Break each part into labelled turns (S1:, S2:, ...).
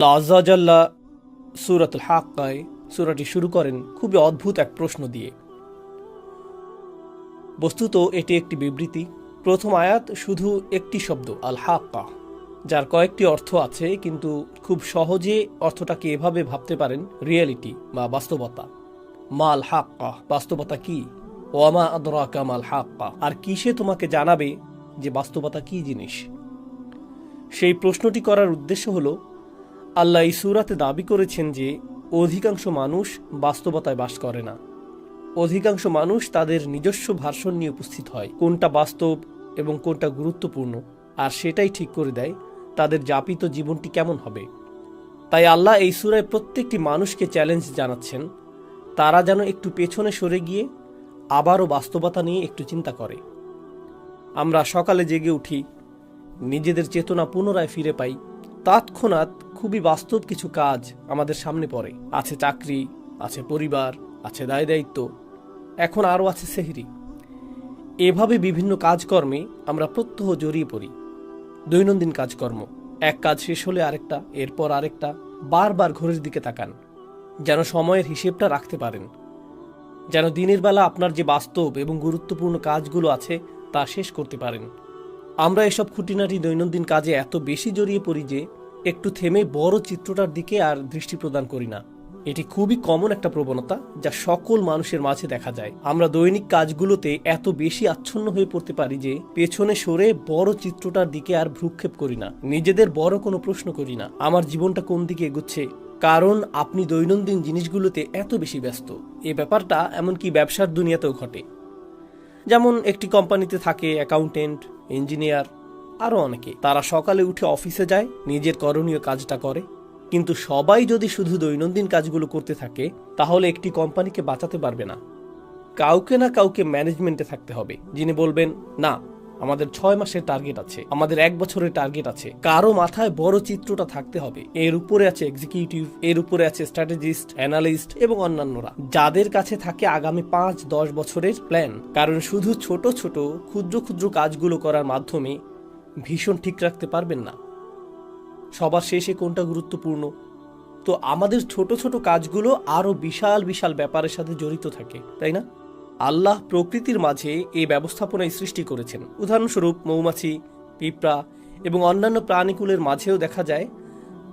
S1: আল্লাহ আযজা ওয়া জাল্লা সূরাতুল হাক্কায় সূরাটি শুরু করেন খুবই অদ্ভুত এক প্রশ্ন দিয়ে। বস্তুত এটি একটি বিবৃতি। প্রথম আয়াত শুধু একটি শব্দ আল হাক্কা, যার কয়েকটি অর্থ আছে, কিন্তু খুব সহজে অর্থটাকে এভাবে ভাবতে পারেন রিয়েলিটি বা বাস্তবতা। মাল হাক্কা, বাস্তবতা কি? ওয়ামা আদরাকা মাল হাক্কা, আর কিসে তোমাকে জানাবে যে বাস্তবতা কি জিনিস? সেই প্রশ্নটি করার উদ্দেশ্য হলো, আল্লাহ এই সূরাতে দাবি করেছেন যে অধিকাংশ মানুষ বাস্তবতায় বাস করে না। অধিকাংশ মানুষ তাদের নিজস্ব ভার্সন নিয়ে উপস্থিত হয়, কোনটা বাস্তব এবং কোনটা গুরুত্বপূর্ণ, আর সেটাই ঠিক করে দেয় তাদের যাপিত জীবনটি কেমন হবে। তাই আল্লাহ এই সূরায় প্রত্যেকটি মানুষকে চ্যালেঞ্জ জানাচ্ছেন, তারা যেন একটু পেছনে সরে গিয়ে আবারও বাস্তবতা নিয়ে একটু চিন্তা করে। আমরা সকালে জেগে উঠি, নিজেদের চেতনা পুনরায় ফিরে পাই, তৎক্ষণাৎ খুবই বাস্তব কিছু কাজ আমাদের সামনে পড়ে। আছে চাকরি, আছে পরিবার, আছে দায় দায়িত্ব, এখন আরও আছে সেহরি। এভাবে বিভিন্ন কাজকর্মে আমরা প্রত্যহ জড়িয়ে পড়ি। দৈনন্দিন কাজকর্ম, এক কাজ শেষ হলে আরেকটা, এরপর আরেকটা, বারবার ঘড়ির দিকে তাকান, যেন সময়ের হিসেবটা রাখতে পারেন, যেন দিনের বেলা আপনার যে বাস্তব এবং গুরুত্বপূর্ণ কাজগুলো আছে তা শেষ করতে পারেন। আমরা এসব খুঁটিনাটি দৈনন্দিন কাজে এত বেশি জড়িয়ে পড়ি যে একটু থেমে বড় চিত্রটার দিকে আর দৃষ্টি প্রদান করি না। এটি খুবই কমন একটা প্রবণতা যা সকল মানুষের মাঝে দেখা যায়। আমরা দৈনিক কাজগুলোতে এত বেশি আচ্ছন্ন হয়ে পড়তে পারি যে পেছনে সরে বড় চিত্রটার দিকে আর ভ্রুক্ষেপ করি না, নিজেদের বড় কোনো প্রশ্ন করি না, আমার জীবনটা কোন দিকে এগোচ্ছে, কারণ আপনি দৈনন্দিন জিনিসগুলোতে এত বেশি ব্যস্ত। এই ব্যাপারটা এমনকি ব্যবসার দুনিয়াতেও ঘটে। যেমন একটি কোম্পানিতে থাকে অ্যাকাউন্টেন্ট, ইঞ্জিনিয়ার, আরও অনেকে। তারা সকালে উঠে অফিসে যায়, নিজের করণীয় কাজটা করে, কিন্তু সবাই যদি শুধু দৈনন্দিন কাজগুলো করতে থাকে তাহলে একটি কোম্পানিকে বাঁচাতে পারবে না। কাউকে না কাউকে ম্যানেজমেন্টে থাকতে হবে, যিনি বলবেন, না আমাদের 6 মাসের টার্গেট আছে, আমাদের 1 বছরের টার্গেট আছে। কারো মাথায় বড় চিত্রটা থাকতে হবে। এর উপরে আছে এক্সিকিউটিভ, এর উপরে আছে স্ট্র্যাটেজিস্ট, অ্যানালিস্ট এবং অন্যান্যরা, যাদের কাছে থাকে আগামী 5-10 বছরের প্ল্যান। কারণ শুধু ছোট ছোট ক্ষুদ্র ক্ষুদ্র কাজগুলো করার মাধ্যমে ভীষণ ঠিক রাখতে পারবেন না সবার শেষে কোনটা গুরুত্বপূর্ণ। তো আমাদের ছোট ছোট কাজগুলো আরো বিশাল বিশাল ব্যাপারের সাথে জড়িত থাকে, তাই না? আল্লাহ প্রকৃতির মাঝে এই ব্যবস্থাপনায় সৃষ্টি করেছেন। উদাহরণস্বরূপ মৌমাছি, পিঁপড়া এবং অন্যান্য প্রাণীকুলের মাঝেও দেখা যায়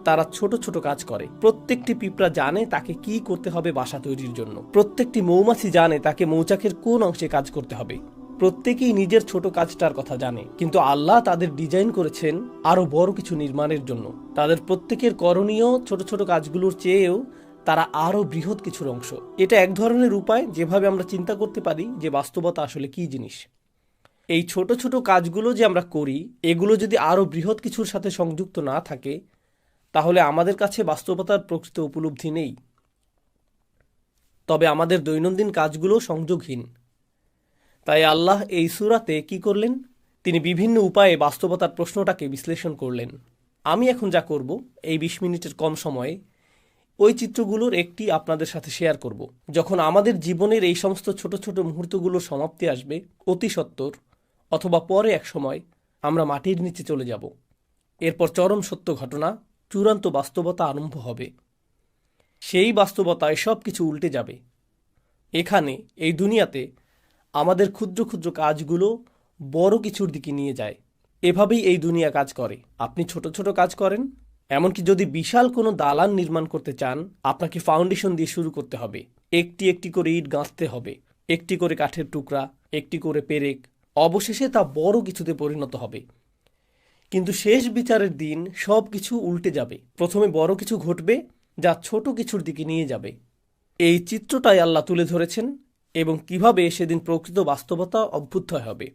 S1: তারা ছোট ছোট কাজ করে। প্রত্যেকটি পিঁপড়া জানে তাকে কি করতে হবে বাসা তৈরির জন্য। প্রত্যেকটি মৌমাছি জানে তাকে মৌচাকের কোন অংশে কাজ করতে হবে। প্রত্যেকেই নিজের ছোট কাজটার কথা জানে, কিন্তু আল্লাহ তাদের ডিজাইন করেছেন আরো বড় কিছু নির্মাণের জন্য। তাদের প্রত্যেকের করণীয় ছোট ছোট কাজগুলোর চেয়েও তারা আরো বৃহৎ কিছুর অংশ। এটা এক ধরনের উপায় যেভাবে আমরা চিন্তা করতে পারি যে বাস্তবতা আসলে কি জিনিস। এই ছোট ছোট কাজগুলো যে আমরা করি, এগুলো যদি আরো বৃহৎ কিছুর সাথে সংযুক্ত না থাকে তাহলে আমাদের কাছে বাস্তবতার প্রকৃত উপলব্ধি নেই। তবে আমাদের দৈনন্দিন কাজগুলো সংযোগহীন। তাই আল্লাহ এই সূরাতে কি করলেন? তিনি বিভিন্ন উপায়ে বাস্তবতার প্রশ্নটাকে বিশ্লেষণ করলেন। আমি এখন যা করব, এই 20 মিনিটের কম সময়ে ওই চিত্রগুলোর একটি আপনাদের সাথে শেয়ার করব। যখন আমাদের জীবনের এই সমস্ত ছোট ছোট মুহূর্তগুলোর সমাপ্তি আসবে, অতি সত্বর অথবা পরে এক সময় আমরা মাটির নিচে চলে যাব। এরপর চরম সত্য ঘটনা, চূড়ান্ত বাস্তবতা আরম্ভ হবে। সেই বাস্তবতায় সব কিছু উল্টে যাবে। এখানে এই দুনিয়াতে আমাদের ক্ষুদ্র ক্ষুদ্র কাজগুলো বড় কিছুর দিকে নিয়ে যায়। এভাবেই এই দুনিয়া কাজ করে। আপনি ছোট ছোট কাজ করেন, এমনকি যদি বিশাল কোনো দালান নির্মাণ করতে চান, আপনাকে ফাউন্ডেশন দিয়ে শুরু করতে হবে। একটি একটি করে ইট গাঁথতে হবে, একটি করে কাঠের টুকরা, একটি করে পেরেক, অবশেষে তা বড় কিছুতে পরিণত হবে। কিন্তু শেষ বিচারের দিন সব কিছু উল্টে যাবে। প্রথমে বড় কিছু ঘটবে যা ছোট কিছুর দিকে নিয়ে যাবে। এই চিত্রটাই আল্লাহ তুলে ধরেছেন এবং কিভাবে সেদিন প্রকৃত বাস্তবতা অভ্যুদয় হবে।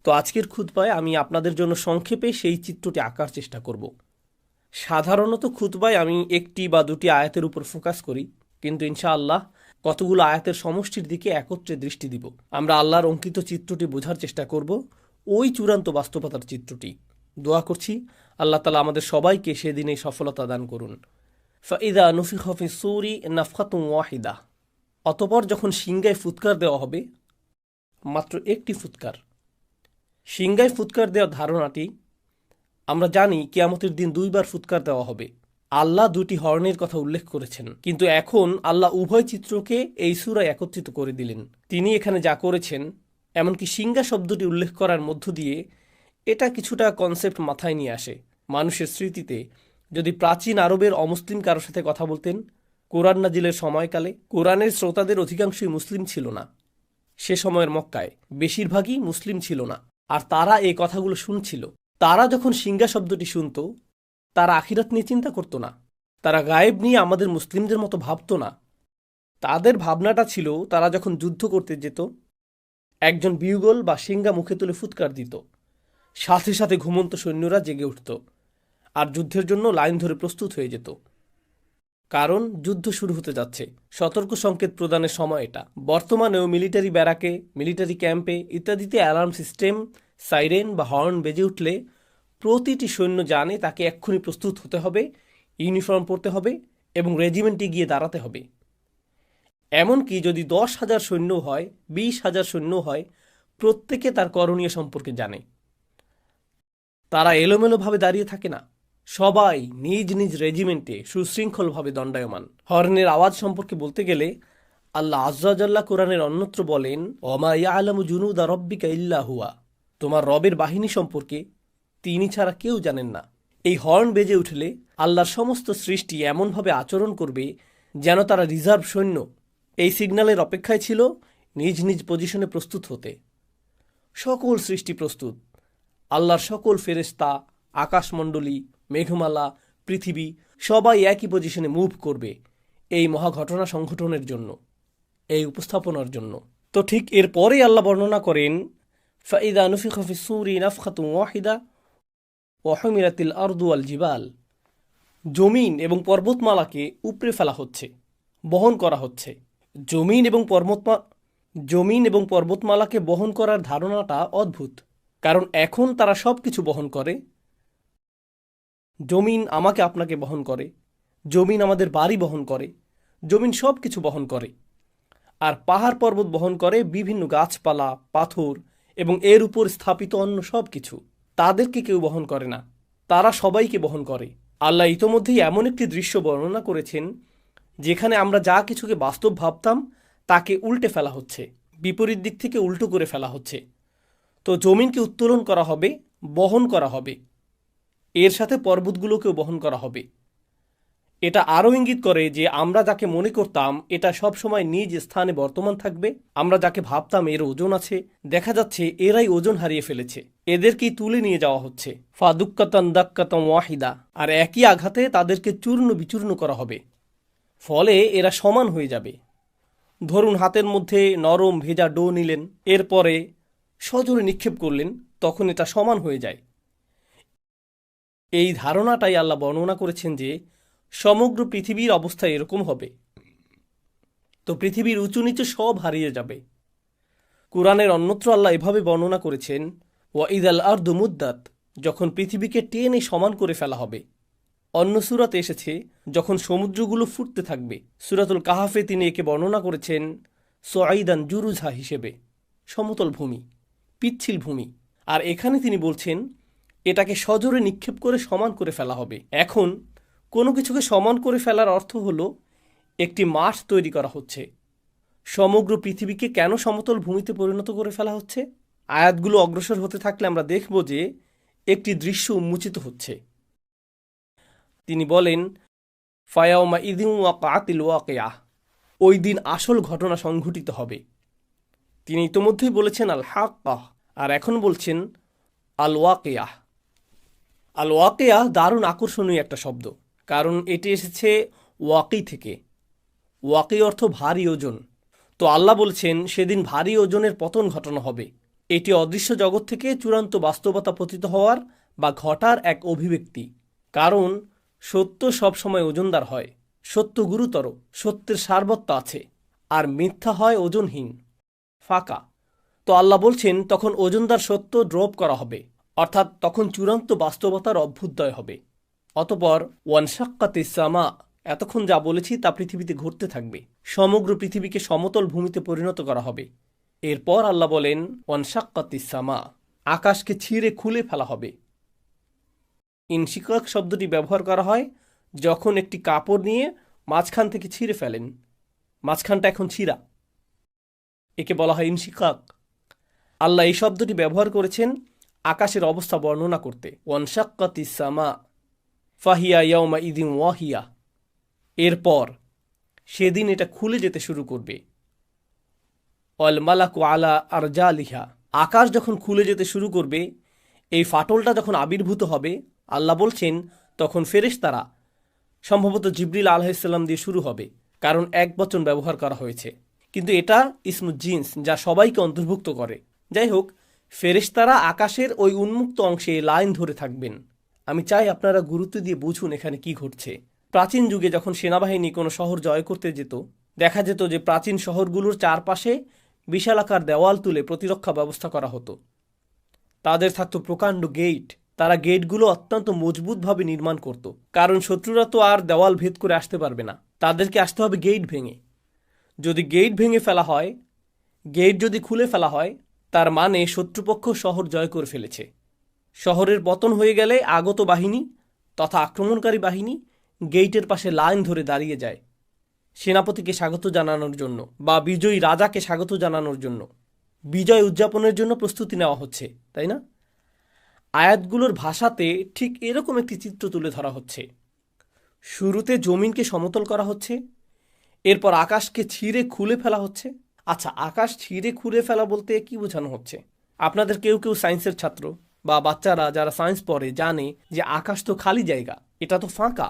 S1: তো আজকের খুতবায় আমি আপনাদের জন্য সংক্ষেপে সেই চিত্রটি আঁকার চেষ্টা করব। সাধারণত খুতবায় আমি একটি বা দুটি আয়াতের উপর ফোকাস করি, কিন্তু ইনশাআল্লাহ কতগুলো আয়াতের সমষ্টির দিকে একত্রে দৃষ্টি দিব। আমরা আল্লাহর অঙ্কিত চিত্রটি বোঝার চেষ্টা করব, ওই চূড়ান্ত বাস্তবতার চিত্রটি। দোয়া করছি আল্লাহ তাআলা আমাদের সবাইকে সেদিনে সফলতা দান করুন। ফাইদা নুফিখা ফিস সূরি নাফখাতুন ওয়াহিদা, অতঃপর যখন সিংগায় ফুৎকার দেওয়া হবে, মাত্র একটি ফুৎকার। সিংগায় ফুৎকার দেওয়ার ধারণাটি আমরা জানি, কিয়ামতের দিন 2 বার ফুৎকার দেওয়া হবে। আল্লাহ দুটি হর্নের কথা উল্লেখ করেছেন, কিন্তু এখন আল্লাহ উভয় চিত্রকে এই সূরায় একত্রিত করে দিলেন। তিনি এখানে যা করেছেন, এমনকি সিংহা শব্দটি উল্লেখ করার মধ্য দিয়ে এটা কিছুটা কনসেপ্ট মাথায় নিয়ে আসে। মানুষের স্মৃতিতে যদি প্রাচীন আরবের অমুসলিম কারোর সাথে কথা বলতেন কোরআন নাজিলের সময়কালে, কোরআনের শ্রোতাদের অধিকাংশই মুসলিম ছিল না। সে সময়ের মক্কায় বেশিরভাগই মুসলিম ছিল না, আর তারা এই কথাগুলো শুনছিল। তারা যখন সিংহা শব্দটি শুনত, তারা আখিরাত নিয়ে চিন্তা করতো না, তারা গায়েব নিয়ে আমাদের মুসলিমদের মতো ভাবতো না। তাদের ভাবনাটা ছিল তারা যখন যুদ্ধ করতে যেত, একজন বিউগল বা সিংহা মুখে তুলে ফুৎকার দিত, সাথে সাথে ঘুমন্ত সৈন্যরা জেগে উঠত আর যুদ্ধের জন্য লাইন ধরে প্রস্তুত হয়ে যেত, কারণ যুদ্ধ শুরু হতে যাচ্ছে। সতর্ক সংকেত প্রদানের সময় এটা। বর্তমানেও মিলিটারি ব্যারাকে, মিলিটারি ক্যাম্পে ইত্যাদিতে অ্যালার্ম সিস্টেম, সাইরেন বা হর্ন বেজে উঠলে প্রতিটি সৈন্য জানে তাকে এক্ষুনি প্রস্তুত হতে হবে, ইউনিফর্ম পরতে হবে এবং রেজিমেন্টে গিয়ে দাঁড়াতে হবে। এমনকি যদি 10,000 সৈন্য হয়, 20,000 সৈন্য হয়, প্রত্যেকে তার করণীয় সম্পর্কে জানে। তারা এলোমেলোভাবে দাঁড়িয়ে থাকে না, সবাই নিজ নিজ রেজিমেন্টে সুশৃঙ্খলভাবে দণ্ডায়মান। হর্নের আওয়াজ সম্পর্কে বলতে গেলে আল্লাহ আয্যা ওয়াজাল্লা কোরআনের অন্যত্র বলেন, ওমা ইয়ালামু জুনুদা রাব্বিকা ইল্লা হুয়া, তোমার রবের বাহিনী সম্পর্কে তিনি ছাড়া কেউ জানেন না। এই হর্ন বেজে উঠলে আল্লাহর সমস্ত সৃষ্টি এমনভাবে আচরণ করবে যেন তারা রিজার্ভ সৈন্য। এই সিগন্যালের অপেক্ষায় ছিল নিজ নিজ পজিশনে প্রস্তুত হতে। সকল সৃষ্টি প্রস্তুত। আল্লাহর সকল ফেরেশতা, আকাশমণ্ডলী, মেঘমালা, পৃথিবী সবাই একই পজিশনে মুভ করবে এই মহাঘটনা সংঘটনের জন্য, এই উপস্থাপনার জন্য। তো ঠিক এরপরেই আল্লাহ বর্ণনা করেন, ফাইদা নুফিখা ফিস-সূরি নাফখাতুন ওয়াহিদা ওয়া হুমিলাতিল আরদু ওয়াল জিবাল, জমিন এবং পর্বতমালাকে উপড়ে ফেলা হচ্ছে, বহন করা হচ্ছে। জমিন এবং পর্বতমালাকে বহন করার ধারণাটা অদ্ভুত, কারণ এখন তারা সব কিছু বহন করে। জমিন আমাকে আপনাকে বহন করে, জমিন আমাদের বাড়ি বহন করে, জমিন সব কিছু বহন করে। আর পাহাড় পর্বত বহন করে বিভিন্ন গাছপালা, পাথর এবং এর উপর স্থাপিত অন্য সব কিছু। তাদেরকে কেউ বহন করে না, তারা সবাইকে বহন করে। আল্লাহ ইতোমধ্যেই এমন একটি দৃশ্য বর্ণনা করেছেন যেখানে আমরা যা কিছুকে বাস্তব ভাবতাম তাকে উল্টে ফেলা হচ্ছে, বিপরীত দিক থেকে উল্টো করে ফেলা হচ্ছে। তো জমিনকে উত্তোলন করা হবে, বহন করা হবে, এর সাথে পর্বতগুলোকেও বহন করা হবে। এটা আরও ইঙ্গিত করে যে আমরা যাকে মনে করতাম এটা সব সময় নিজ স্থানে বর্তমান থাকবে, আমরা যাকে ভাবতাম এর ওজন আছে, দেখা যাচ্ছে এরাই ওজন হারিয়ে ফেলেছে, এদেরকেই তুলে নিয়ে যাওয়া হচ্ছে। ফাদুক্কাতান দাক্কাতাম ওয়াহিদা, আর একই আঘাতে তাদেরকে চূর্ণ বিচূর্ণ করা হবে, ফলে এরা সমান হয়ে যাবে। ধরুন হাতের মধ্যে নরম ভেজা ডো নিলেন, এরপরে সজোরে নিক্ষেপ করলেন, তখন এটা সমান হয়ে যায়। এই ধারণাটাই আল্লাহ বর্ণনা করেছেন যে সমগ্র পৃথিবীর অবস্থা এরকম হবে। তো পৃথিবীর উঁচু নিচু সব হারিয়ে যাবে। কুরআনের অন্যত্র আল্লাহ এভাবে বর্ণনা করেছেন, ওয়াইদাল আরদু মুদ্দাত, যখন পৃথিবীকে টেনে সমান করে ফেলা হবে। অন্য সূরাতে এসেছে যখন সমুদ্রগুলো ফুটতে থাকবে। সূরাতুল কাহাফে তিনি একে বর্ণনা করেছেন সুআইদান জুরুজা হিসেবে, সমতল ভূমি, পিচ্ছিল ভূমি। আর এখানে তিনি বলছেন এটাকে সজোরে নিক্ষেপ করে সমান করে ফেলা হবে। এখন কোনো কিছুকে সমান করে ফেলার অর্থ হলো একটি মাঠ তৈরি করা হচ্ছে। সমগ্র পৃথিবীকে কেন সমতল ভূমিতে পরিণত করে ফেলা হচ্ছে? আয়াতগুলো অগ্রসর হতে থাকলে আমরা দেখব যে একটি দৃশ্য উন্মোচিত হচ্ছে। তিনি বলেন, ফায়াউমা ইদিন ওয়াকাতিল ওয়াকিয়া, ওই দিন আসল ঘটনা সংঘটিত হবে। তিনি ইতোমধ্যেই বলেছেন আল হাক্কাহ, আর এখন বলছেন আল ওয়াকিয়া। আল ওয়াকিয়া দারুণ আকর্ষণীয় একটা শব্দ, কারণ এটি এসেছে ওয়াকি থেকে। ওয়াকি অর্থ ভারী ওজন। তো আল্লাহ বলছেন সেদিন ভারী ওজনের পতন ঘটানো হবে। এটি অদৃশ্য জগৎ থেকে চূড়ান্ত বাস্তবতা পতিত হওয়ার বা ঘটার এক অভিব্যক্তি। কারণ সত্য সবসময় ওজনদার হয়, সত্য গুরুতর, সত্যের সারবত্তা আছে, আর মিথ্যা হয় ওজনহীন, ফাঁকা। তো আল্লাহ বলছেন তখন ওজনদার সত্য ড্রপ করা হবে, অর্থাৎ তখন চূড়ান্ত বাস্তবতার অভ্যুদয় হবে। অতপর ওয়ানশাক্কাতিস সামা, এতক্ষণ যা বলেছি তা পৃথিবীতে ঘটতে থাকবে। সমগ্র পৃথিবীকে সমতল ভূমিতে পরিণত করা হবে। এরপর আল্লাহ বলেন ওয়ানশাক্কাতিস সামা, আকাশকে ছিঁড়ে খুলে ফেলা হবে। ইনশিকাক শব্দটি ব্যবহার করা হয় যখন একটি কাপড় নিয়ে মাঝখান থেকে ছিঁড়ে ফেলেন, মাঝখানটা এখন ছিঁড়া, একে বলা হয় ইনশিকাক। আল্লাহ এই শব্দটি ব্যবহার করেছেন আকাশের অবস্থা বর্ণনা করতে। ওয়ানশাক্কাতিস সামা ফাহিয়া ইয়াউমা ইদিন ওয়াহিয়া, এরপর সেদিন এটা খুলে যেতে শুরু করবে। অল মালাকু আলা আরজালিহা, আকাশ যখন খুলে যেতে শুরু করবে, এই ফাটলটা যখন আবির্ভূত হবে, আল্লাহ বলছেন তখন ফেরেশতারা, সম্ভবত জিবরিল আলাইহিসসালাম দিয়ে শুরু হবে, কারণ এক বচন ব্যবহার করা হয়েছে, কিন্তু এটা ইসমু জিন্স, যা সবাইকে অন্তর্ভুক্ত করে। যাই হোক, ফেরেশতারা আকাশের ওই উন্মুক্ত অংশে লাইন ধরে থাকবেন। আমি চাই আপনারা গুরুত্ব দিয়ে বুঝুন এখানে কি ঘটছে। প্রাচীন যুগে যখন সেনাবাহিনী কোনো শহর জয় করতে যেত, দেখা যেত যে প্রাচীন শহরগুলোর চারপাশে বিশালাকার দেওয়াল তুলে প্রতিরক্ষা ব্যবস্থা করা হতো। তাদের থাকতো প্রকাণ্ড গেট, তারা গেটগুলো অত্যন্ত মজবুতভাবে নির্মাণ করত, কারণ শত্রুরা তো আর দেওয়াল ভেদ করে আসতে পারবে না, তাদেরকে আসতে হবে গেট ভেঙে। যদি গেট ভেঙে ফেলা হয়, গেট যদি খুলে ফেলা হয়, তার মানে শত্রুপক্ষ শহর জয় করে ফেলেছে। শহরের পতন হয়ে গেলে আগত বাহিনী তথা আক্রমণকারী বাহিনী গেইটের পাশে লাইন ধরে দাঁড়িয়ে যায় সেনাপতিকে স্বাগত জানানোর জন্য, বা বিজয়ী রাজাকে স্বাগত জানানোর জন্য, বিজয় উদযাপনের জন্য প্রস্তুতি নেওয়া হচ্ছে, তাই না? আয়াতগুলোর ভাষাতে ঠিক এরকম একটি চিত্র তুলে ধরা হচ্ছে। শুরুতে জমিনকে সমতল করা হচ্ছে, এরপর আকাশকে ছিঁড়ে খুলে ফেলা হচ্ছে। আচ্ছা, আকাশ ছিঁড়ে খুলে ফেলা বলতে কি বোঝানো হচ্ছে? আপনাদের কেউ কেউ সায়েন্সের ছাত্র বা বাচ্চারা যারা সায়েন্স পড়ে জানে যে আকাশ তো খালি জায়গা, এটা তো ফাঁকা।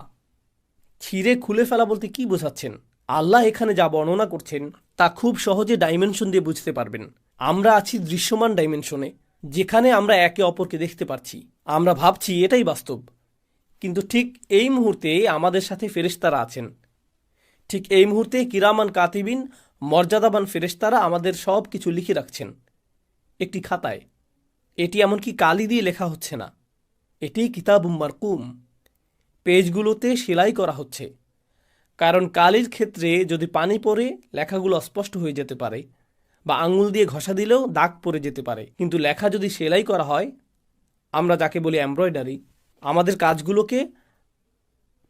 S1: ছিঁড়ে খুলে ফেলা বলতে কি বোঝাচ্ছেন? আল্লাহ এখানে যা বর্ণনা করছেন তা খুব সহজে ডাইমেনশন দিয়ে বুঝতে পারবেন। আমরা আছি দৃশ্যমান ডাইমেনশনে, যেখানে আমরা একে অপরকে দেখতে পাচ্ছি, আমরা ভাবছি এটাই বাস্তব। কিন্তু ঠিক এই মুহূর্তে আমাদের সাথে ফেরেশতারা আছেন। ঠিক এই মুহূর্তে কিরামান কাতিবিন, মর্যাদাবান ফেরেশতারা আমাদের সব কিছু লিখে রাখছেন একটি খাতায়। এটি এমনকি কালি দিয়ে লেখা হচ্ছে না, এটি কিতাবুম মারকুম, পেজগুলোতে সেলাই করা হচ্ছে। কারণ কালির ক্ষেত্রে যদি পানি পড়ে লেখাগুলো অস্পষ্ট হয়ে যেতে পারে, বা আঙুল দিয়ে ঘষা দিলেও দাগ পড়ে যেতে পারে। কিন্তু লেখা যদি সেলাই করা হয়, আমরা যাকে বলি এমব্রয়ডারি, আমাদের কাজগুলোকে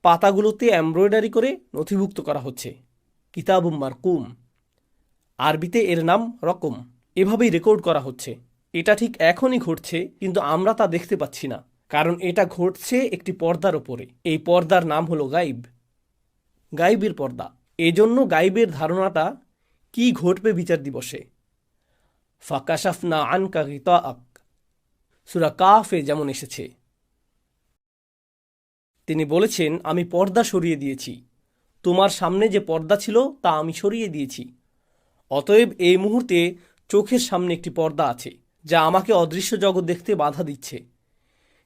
S1: পাতাগুলোতে এমব্রয়ডারি করে নথিভুক্ত করা হচ্ছে, কিতাবুম মারকুম। আরবিতে এর নাম রকম। এভাবেই রেকর্ড করা হচ্ছে। এটা ঠিক এখনই ঘটছে, কিন্তু আমরা তা দেখতে পাচ্ছি না, কারণ এটা ঘটছে একটি পর্দার ওপরে। এই পর্দার নাম হলো গাইব, গাইবের পর্দা। এজন্য গাইবের ধারণাটা কি ঘটবে বিচার দিবসে। ফাকাশাফনা আনকা গিতাআক, সূরা কাফে যেমন এসেছে। তিনি বলেছেন, আমি পর্দা সরিয়ে দিয়েছি, তোমার সামনে যে পর্দা ছিল তা আমি সরিয়ে দিয়েছি। অতএব এই মুহূর্তে চোখের সামনে একটি পর্দা আছে, যা আমাকে অদৃশ্য জগৎ দেখতে বাধা দিচ্ছে।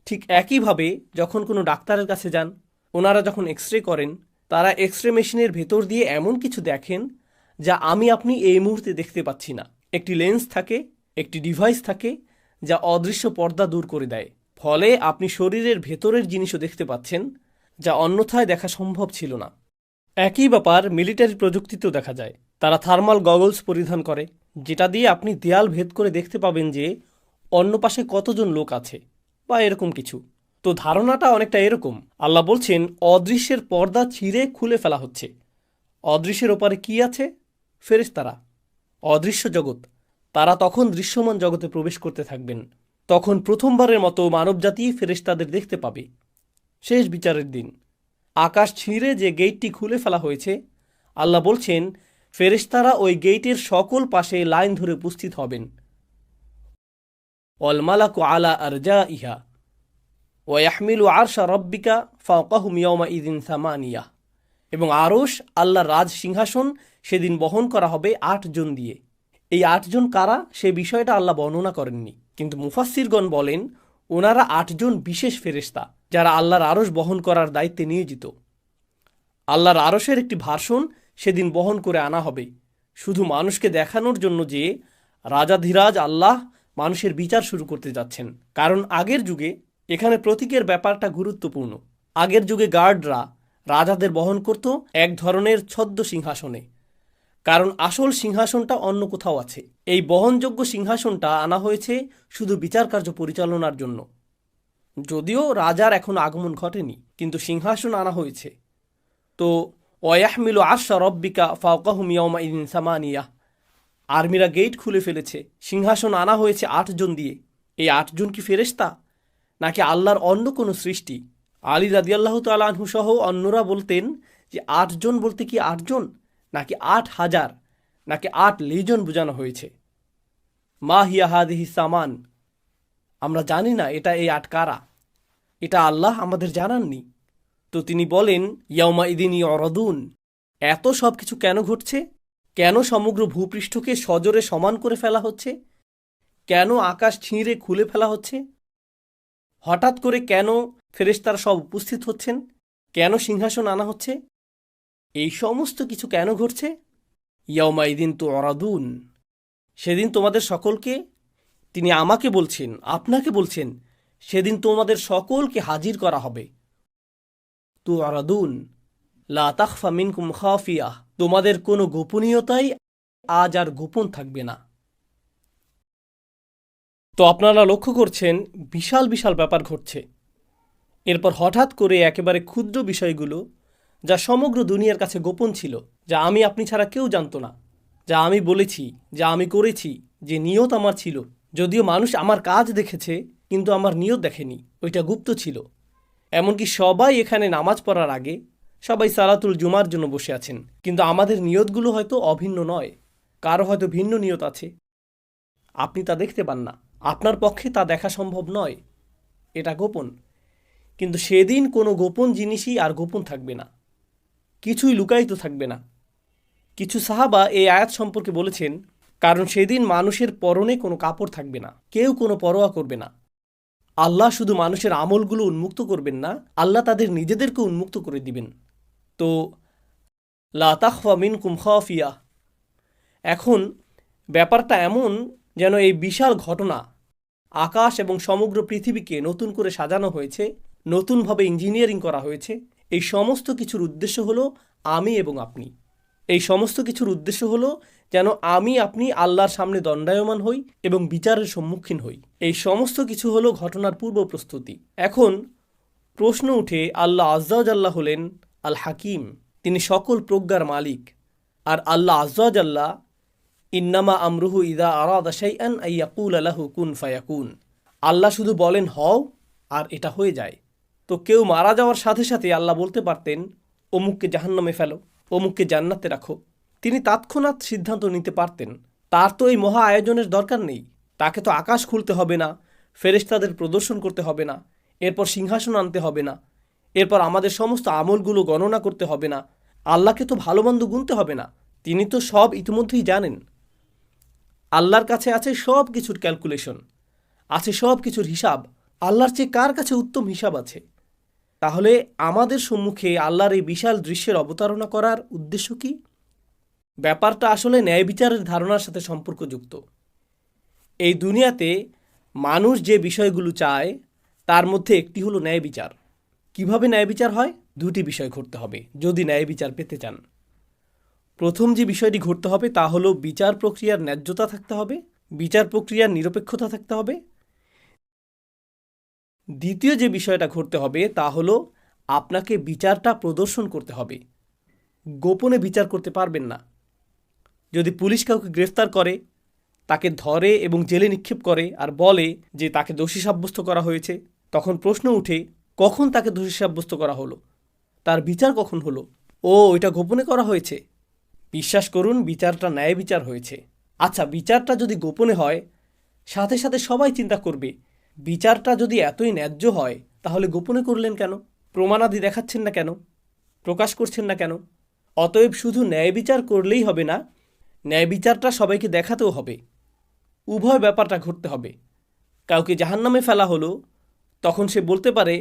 S1: ঠিক একইভাবে যখন কোনো ডাক্তারের কাছে যান, ওনারা যখন এক্স রে করেন, তারা এক্স রে মেশিনের ভেতর দিয়ে এমন কিছু দেখেন যা আমি আপনি এই মুহূর্তে দেখতে পাচ্ছি না। একটি লেন্স থাকে, একটি ডিভাইস থাকে, যা অদৃশ্য পর্দা দূর করে দেয়। ফলে আপনি শরীরের ভেতরের জিনিসও দেখতে পাচ্ছেন, যা অন্যথায় দেখা সম্ভব ছিল না। একই ব্যাপার মিলিটারি প্রযুক্তিতেও দেখা যায়। তারা থার্মাল গগলস পরিধান করে, যেটা দিয়ে আপনি দেয়াল ভেদ করে দেখতে পাবেন যে অন্য পাশে কতজন লোক আছে, বা এরকম কিছু। তো ধারণাটা অনেকটা এরকম। আল্লাহ বলছেন অদৃশ্যের পর্দা ছিঁড়ে খুলে ফেলা হচ্ছে। অদৃশ্যের ওপারে কি আছে? ফেরেশতারা, অদৃশ্য জগৎ। তারা তখন দৃশ্যমান জগতে প্রবেশ করতে থাকবেন। তখন প্রথমবারের মতো মানবজাতি ফেরেশতাদের দেখতে পাবে। শেষ বিচারের দিন আকাশ ছিঁড়ে যে গেটটি খুলে ফেলা হয়েছে, আল্লাহ বলছেন ফেরেশতারা ওই গেটের সকল পাশে লাইন ধরে উপস্থিত হবেন। অল মালাকু আলা আরজাইহা ওয়া ইয়াহমিলু আরশা রাব্বিকা ফাওকাহুম ইয়াওমা ইযিন সামানিয়া, এবং আরশ, আল্লাহর রাজ সিংহাসন, সেদিন বহন করা হবে ৮ জন দিয়ে। এই ৮ জন কারা, সে বিষয়টা আল্লাহ বর্ণনা করেননি, কিন্তু মুফাসসিরগণ বলেন ওনারা ৮ জন বিশেষ ফেরেশতা, যারা আল্লাহর আরশ বহন করার দায়িত্বে নিয়োজিত। আল্লাহর আরশের একটি ভার্সন সেদিন বহন করে আনা হবে, শুধু মানুষকে দেখানোর জন্য যে রাজাধিরাজ আল্লাহ মানুষের বিচার শুরু করতে যাচ্ছেন। কারণ আগের যুগে এখানে প্রতীকের ব্যাপারটা গুরুত্বপূর্ণ। আগের যুগে গার্ডরা রাজাদের বহন করত এক ধরনের ছদ্ম সিংহাসনে, কারণ আসল সিংহাসনটা অন্য কোথাও আছে। এই বহনযোগ্য সিংহাসনটা আনা হয়েছে শুধু বিচার কার্য পরিচালনার জন্য। যদিও রাজার এখনো আগমন ঘটেনি, কিন্তু সিংহাসন আনা হয়েছে। তো ওয়াহমিলু আরশা রব্বিকা ফাওকাহুম ইয়াওমাইদিন সামানিয়া, আর্মিরা গেট খুলে ফেলেছে, সিংহাসন আনা হয়েছে 8 জন দিয়ে। এই 8 জন কি ফেরেশতা নাকি আল্লাহর অন্য কোনো সৃষ্টি? আলী রাদিয়াল্লাহু তাআলা আনহু সহ অন্যরা বলতেন যে 8 জন বলতে কি 8 জন, নাকি 8,000, নাকি 8 লিজন বোঝানো হয়েছে। মা হিয়া হাদিহি সামান, আমরা জানি না এটা এই 8 কারা, এটা আল্লাহ আমাদের জানাননি। তো তিনি বলেন ইয়াউমা ইদিন ইউরাদুন, এত সব কিছু কেন ঘটছে? কেন সমগ্র ভূপৃষ্ঠকে সজোরে সমান করে ফেলা হচ্ছে? কেন আকাশ ছিঁড়ে খুলে ফেলা হচ্ছে? হঠাৎ করে কেন ফেরেশতারা সব উপস্থিত হচ্ছেন? কেন সিংহাসন আনা হচ্ছে? এই সমস্ত কিছু কেন ঘটছে? ইয়াউমা ইদিন তুরাদুন, সেদিন তোমাদের সকলকে, তিনি আমাকে বলছেন, আপনাকে বলছেন, সেদিন তোমাদের সকলকে হাজির করা হবে। তুরাদুন লা তাখফা মিনকুম খাফিয়া, তোমাদের কোনো গোপনীয়তাই আজ আর গোপন থাকবে না। তো আপনারা লক্ষ্য করছেন বিশাল বিশাল ব্যাপার ঘটছে। এরপর হঠাৎ করে একেবারে ক্ষুদ্র বিষয়গুলো, যা সমগ্র দুনিয়ার কাছে গোপন ছিল, যা আমি আপনি ছাড়া কেউ জানত না, যা আমি বলেছি, যা আমি করেছি, যে নিয়ত আমার ছিল, যদিও মানুষ আমার কাজ দেখেছে কিন্তু আমার নিয়ত দেখেনি, ওইটা গুপ্ত ছিল। এমনকি সবাই এখানে নামাজ পড়ার আগে সবাই সালাতুল জুমার জন্য বসে আছেন, কিন্তু আমাদের নিয়তগুলো হয়তো অভিন্ন নয়, কারো হয়তো ভিন্ন নিয়ত আছে। আপনি তা দেখতে পান না, আপনার পক্ষে তা দেখা সম্ভব নয়, এটা গোপন। কিন্তু সেদিন কোনো গোপন জিনিসই আর গোপন থাকবে না, কিছুই লুকায়িত থাকবে না। কিছু সাহাবা এই আয়াত সম্পর্কে বলেছেন, কারণ সেদিন মানুষের পরনে কোনো কাপড় থাকবে না, কেউ কোনো পরোয়া করবে না। আল্লাহ শুধু মানুষের আমলগুলো উন্মুক্ত করবেন না, আল্লাহ তাদের নিজেদেরকে উন্মুক্ত করে দিবেন। তো লা তাখফা মিনকুম খাফিয়া, এখন ব্যাপারটা এমন যেন এই বিশাল ঘটনা, আকাশ এবং সমগ্র পৃথিবীকে নতুন করে সাজানো হয়েছে, নতুনভাবে ইঞ্জিনিয়ারিং করা হয়েছে। এই সমস্ত কিছুর উদ্দেশ্য হলো আমি এবং আপনি। এই সমস্ত কিছুর উদ্দেশ্য হলো যেন আমি আপনি আল্লাহর সামনে দণ্ডায়মান হই এবং বিচারের সম্মুখীন হই। এই সমস্ত কিছু হলো ঘটনার পূর্ব প্রস্তুতি। এখন প্রশ্ন উঠে, আল্লাহ আজ্জাওয়াজাল্লাহ হলেন আল হাকিম, তিনি সকল প্রজ্ঞার মালিক। আর আল্লাহ আজ্জাওয়াজাল্লাহ ইন্নামা আমরুহু ইদা আরাদা শাইআন আইয়াকুলা লাহু কুন ফায়াকুন, আল্লাহ শুধু বলেন হও আর এটা হয়ে যায়। তো কেউ মারা যাওয়ার সাথে সাথে আল্লাহ বলতে পারতেন অমুককে জাহান্নামে ফেলো, অমুককে জান্নাতে রাখো, তিনি তৎক্ষণাৎ সিদ্ধান্ত নিতে পারতেন। তার তো এই মহা আয়োজনের দরকার নেই, তাকে তো আকাশ খুলতে হবে না, ফেরেশতাদের প্রদর্শন করতে হবে না, এরপর সিংহাসন আনতে হবে না, এরপর আমাদের সমস্ত আমলগুলো গণনা করতে হবে না, আল্লাহকে তো ভালো মন্দ গুনতে হবে না, তিনি তো সব ইতিমধ্যেই জানেন। আল্লাহর কাছে আছে সব কিছুর ক্যালকুলেশন, আছে সব কিছুর হিসাব। আল্লাহর চেয়ে কার কাছে উত্তম হিসাব আছে? তাহলে আমাদের সম্মুখে আল্লাহর এই বিশাল দৃশ্যের অবতারণা করার উদ্দেশ্য কি? ব্যাপারটা আসলে ন্যায় বিচারের ধারণার সাথে সম্পর্কযুক্ত। এই দুনিয়াতে মানুষ যে বিষয়গুলো চায় তার মধ্যে একটি হলো ন্যায় বিচার। কিভাবে ন্যায় বিচার হয়? দুটি বিষয় ঘটতে হবে যদি ন্যায় বিচার পেতে চান। প্রথম যে বিষয়টি ঘটতে হবে তা হলো বিচার প্রক্রিয়ার ন্যায্যতা থাকতে হবে, বিচার প্রক্রিয়ার নিরপেক্ষতা থাকতে হবে। দ্বিতীয় যে বিষয়টা ঘটতে হবে তা হলো আপনাকে বিচারটা প্রদর্শন করতে হবে, গোপনে বিচার করতে পারবেন না। যদি পুলিশ কাউকে গ্রেফতার করে, তাকে ধরে এবং জেলে নিক্ষেপ করে আর বলে যে তাকে দোষী সাব্যস্ত করা হয়েছে, তখন প্রশ্ন উঠে কখন তাকে দোষী সাব্যস্ত করা হলো, তার বিচার কখন হলো? ও এটা গোপনে করা হয়েছে। বিশ্বাস করুন, বিচারটা ন্যায় বিচার হয়েছে। আচ্ছা, বিচারটা যদি গোপনে হয়, সাথে সাথে সবাই চিন্তা করবে বিচারটা যদি এতই ন্যায্য হয় তাহলে গোপনে করলেন কেন? প্রমাণাদি দেখাচ্ছেন না কেন? প্রকাশ করছেন না কেন? অতএব শুধু ন্যায় বিচার করলেই হবে না, ন্যায় বিচারটা সবাইকে দেখাতেও হবে। উভয় ব্যাপারটা ঘটতে হবে। কাউকে জাহান্নামে ফেলা হলো, তখন সে বলতে পারে,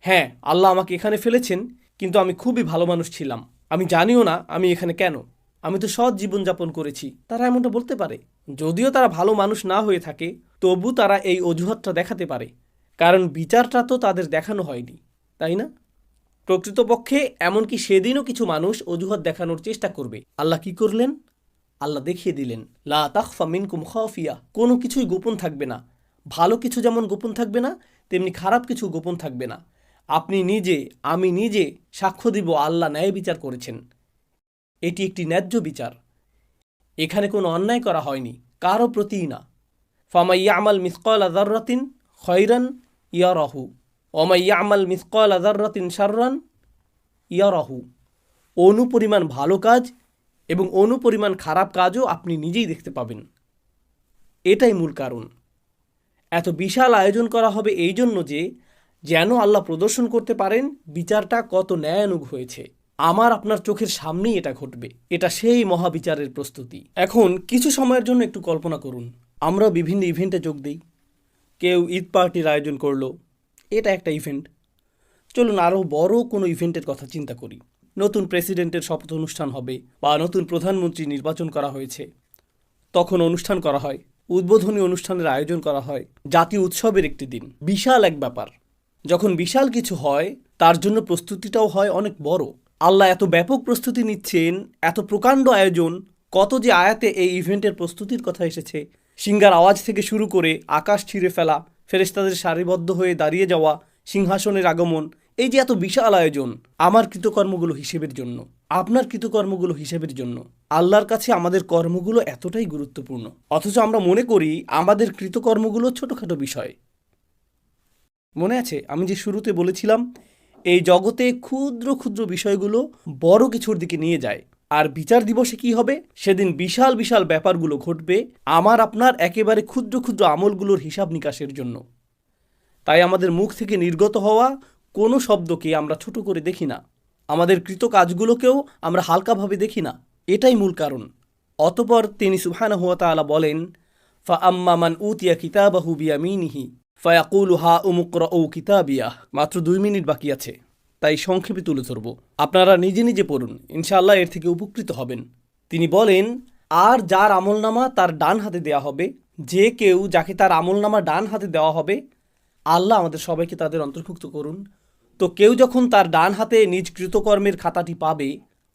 S1: হ্যাঁ আল্লাহ আমাকে এখানে ফেলেছেন, কিন্তু আমি খুবই ভালো মানুষ ছিলাম, আমি জানিও না আমি এখানে কেন, আমি তো সৎ জীবনযাপন করেছি। তারা এমনটা বলতে পারে। যদিও তারা ভালো মানুষ না হয়ে থাকে, তবু তারা এই অজুহাতটা দেখাতে পারে, কারণ বিচারটা তো তাদের দেখানো হয়নি, তাই না? প্রকৃতপক্ষে এমনকি সেদিনও কিছু মানুষ অজুহাত দেখানোর চেষ্টা করবে। আল্লাহ কি করলেন? আল্লাহ দেখিয়ে দিলেন লা তাখফা মিনকুম খাফিয়া, কোনো কিছুই গোপন থাকবে না। ভালো কিছু যেমন গোপন থাকবে না, তেমনি খারাপ কিছু গোপন থাকবে না। আপনি নিজে, আমি নিজে সাক্ষ্য দিব আল্লাহ ন্যায় বিচার করেছেন। এটি একটি ন্যায্য বিচার। এখানে কোনো অন্যায় করা হয়নি, কারো প্রতিই না। ফামাই ইয়ামাল মিসকালা যাররাতিন খয়রান ইয়ারাহু ওমাই ইয়ামাল মিসকালা যাররাতিন শাররান ইয়ারাহু। অনুপরিমাণ ভালো কাজ এবং অনুপরিমাণ খারাপ কাজও আপনি নিজেই দেখতে পাবেন। এটাই মূল কারণ। এত বিশাল আয়োজন করা হবে এই জন্য যে যেন আল্লাহ প্রদর্শন করতে পারেন বিচারটা কত ন্যায়ানুগ হয়েছে। আমার আপনার চোখের সামনেই এটা ঘটবে। এটা সেই মহাবিচারের প্রস্তুতি। এখন কিছু সময়ের জন্য একটু কল্পনা করুন, আমরা বিভিন্ন ইভেন্টে যোগ দিই। কেউ ঈদ পার্টির আয়োজন করলো, এটা একটা ইভেন্ট। চলুন আরও বড় কোনো ইভেন্টের কথা চিন্তা করি। নতুন প্রেসিডেন্টের শপথ অনুষ্ঠান হবে বা নতুন প্রধানমন্ত্রী নির্বাচন করা হয়েছে, তখন অনুষ্ঠান করা হয়, উদ্বোধনী অনুষ্ঠানের আয়োজন করা হয়, জাতীয় উৎসবের একটি দিন। বিশাল এক ব্যাপার। যখন বিশাল কিছু হয় তার জন্য প্রস্তুতিটাও হয় অনেক বড়। আল্লাহ এত ব্যাপক প্রস্তুতি নিচ্ছেন, এত প্রকাণ্ড আয়োজন। কত যে আয়াতে এই ইভেন্টের প্রস্তুতির কথা এসেছে। সিংহার আওয়াজ থেকে শুরু করে আকাশ ছিঁড়ে ফেলা, ফেরেশতাদের সারিবদ্ধ হয়ে দাঁড়িয়ে যাওয়া, সিংহাসনের আগমন, এই যে এত বিশাল আয়োজন আমার কৃতকর্মগুলো হিসেবের জন্য, আপনার কৃতকর্মগুলো হিসেবের জন্য। আল্লাহর কাছে আমাদের কর্মগুলো এতটাই গুরুত্বপূর্ণ, অথচ আমরা মনে করি আমাদের কৃতকর্মগুলো ছোটোখাটো বিষয়। মনে আছে আমি যে শুরুতে বলেছিলাম, এই জগতে ক্ষুদ্র ক্ষুদ্র বিষয়গুলো বড় কিছুর দিকে নিয়ে যায়। আর বিচার দিবসে কি হবে? সেদিন বিশাল বিশাল ব্যাপারগুলো ঘটবে আমার আপনার একেবারে ক্ষুদ্র ক্ষুদ্র আমলগুলোর হিসাব নিকাশের জন্য। তাই আমাদের মুখ থেকে নির্গত হওয়া কোনো শব্দকে আমরা ছোট করে দেখি না, আমাদের কৃত কাজগুলোকেও আমরা হালকাভাবে দেখি না। এটাই মূল কারণ। অতঃপর তিনি সুবহানাহু ওয়া তাআলা বলেন, ফা আম্মা মান উতিয়া কিতাবাহু বিয়ামিনিহি ফায়াকুলু হা উমুকরাউ কিতাবিয়াহ। মাত্র 2 মিনিট বাকি আছে, তাই সংক্ষেপে তুলে ধরব। আপনারা নিজে নিজে পড়ুন, ইনশাআল্লাহ এর থেকে উপকৃত হবেন। তিনি বলেন, আর যার আমলনামা তার ডান হাতে দেওয়া হবে, যে কেউ যাকে তার আমলনামা ডান হাতে দেওয়া হবে, আল্লাহ আমাদের সবাইকে তাদের অন্তর্ভুক্ত করুন। তো কেউ যখন তার ডান হাতে নিজ কৃতকর্মের খাতাটি পাবে,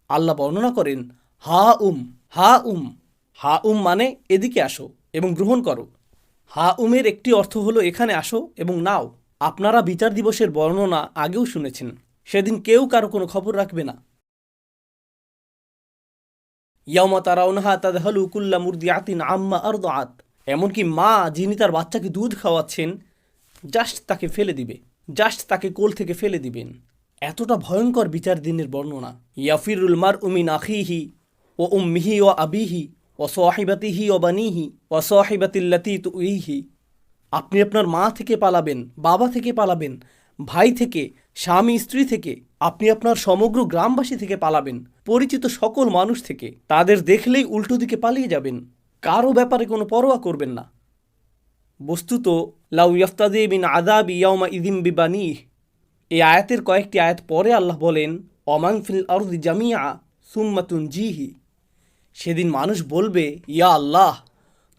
S1: আল্লাহ বর্ণনা করেন, হা উম হা উম। হা উম মানে এদিকে আসো এবং গ্রহণ করো। হা উমের একটি অর্থ হলো এখানে আসো এবং নাও। আপনারা বিচার দিবসের বর্ণনা আগেও শুনেছেন। সেদিন কেউ কারো কোনো খবর রাখবে না। ইয়াউমা তারাউনাহা তাযহালু কুল্লু মুরদিআতিন আম্মা আরদাআত। এমনকি মা যিনি তার বাচ্চাকে দুধ খাওয়াচ্ছেন, জাস্ট তাকে ফেলে দিবে, জাস্ট তাকে কোল থেকে ফেলে দিবেন। এতটা ভয়ঙ্কর বিচার দিনের বর্ণনা। ইয়াফিরুল মারউ মিন আখিহি ওয়া উম্মিহি ওয়া আবিহি ওয়া সাহিবাতিহি ওয়া বানিহি ওয়া সাহিবাতিল্লাতী তুইহি। আপনি আপনার মা থেকে পালাবেন, বাবা থেকে পালাবেন, ভাই থেকে, স্বামী স্ত্রী থেকে, আপনি আপনার সমগ্র গ্রামবাসী থেকে পালাবেন, পরিচিত সকল মানুষ থেকে। তাদের দেখলেই উল্টো দিকে পালিয়ে যাবেন, কারো ব্যাপারে কোনো পরোয়া করবেন না। বস্তুত লাউ ইয়াফতাদি মিন আযাবি ইয়াউমা ইযিম বিবানিহ। এই আয়াতের কয়েকটি আয়াত পরে আল্লাহ বলেন, অমান ফিল আরদি জামিআ সুম্মা তুনজিহি। সেদিন মানুষ বলবে, ইয়া আল্লাহ,